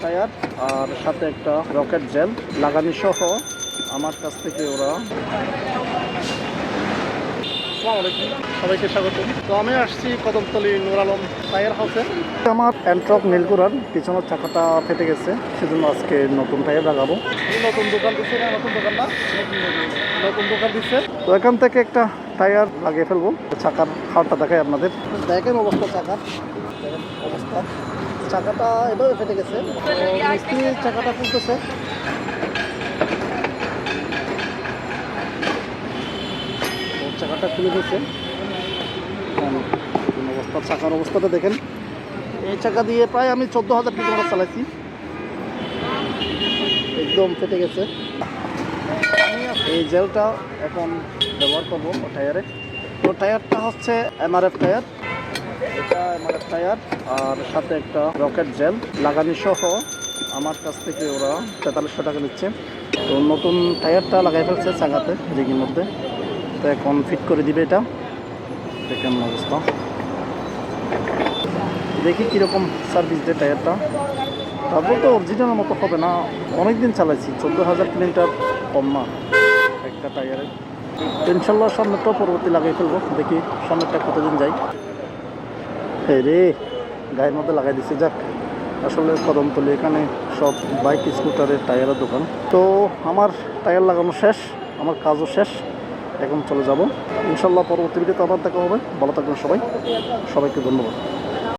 Tyre আর সাথে একটা rocket jail লাগানি সহ আমার কাছ থেকে ওরা। সবাইকে স্বাগত। তো আমি আসছি কদমতলী নূর আলম টায়ার হাউসে। আমার অ্যান্ট্রক নীলকুরার পিছনের চাকাটা ফেটে গেছে, সেজন্য আজকে নতুন টায়ার লাগাবো। নতুন দোকান দিচ্ছে না, নতুন দোকান না, নতুন দোকান দিচ্ছে। তো এখান থেকে একটা টায়ার লাগিয়ে ফেলবো। চাকার হাড়টা দেখাই আপনাদের, দেখেন অবস্থা চাকার, দেখেন অবস্থা। চাকাটা এভাবে ফেটে গেছে, মিস্ত্রি চাকাটা খুলতেছে। চাকাটা খুলে দিয়েছে, অবস্থা চাকার অবস্থাটা দেখেন। এই চাকা দিয়ে প্রায় আমি 14,000 কিলোমিটার চালাইছি, একদম ফেটে গেছে। এই জেলটা এখন ব্যবহার করবো টায়ারে। তো টায়ারটা হচ্ছে এমআরএফ টায়ার, এটা এমআরএফ টায়ার আর সাথে একটা রকেট জেল লাগানি সহ আমার কাছ থেকে ওরা 4300 টাকা নিচ্ছে। তো নতুন টায়ারটা লাগাই ফেলছে চাকাতে, রিগের মধ্যে। তো এখন ফিট করে দিবে এটা, দেখেন অবস্থা। দেখি কীরকম সার্ভিস দেয় টায়ারটা। তারপর তো অরিজিনাল মতো হবে না, অনেক দিন চালাইছি, 14,000 কিলোমিটার কম না একটা টায়ারে। ইনশাল্লাহ সামনেরটাও পরবর্তী লাগাই ফেলবো, দেখি সামনেরটা কতদিন যাই। হ্যাঁ রে, গায়ের মধ্যে লাগাই দিচ্ছে। যাক, আসলে কদমতলী এখানে সব বাইক স্কুটারের টায়ারের দোকান। তো আমার টায়ার লাগানো শেষ, আমার কাজও শেষ, এখন চলে যাব। ইনশাল্লাহ পরবর্তী ভিডিওতে আবার দেখা হবে। ভালো থাকবেন সবাই, সবাইকে ধন্যবাদ।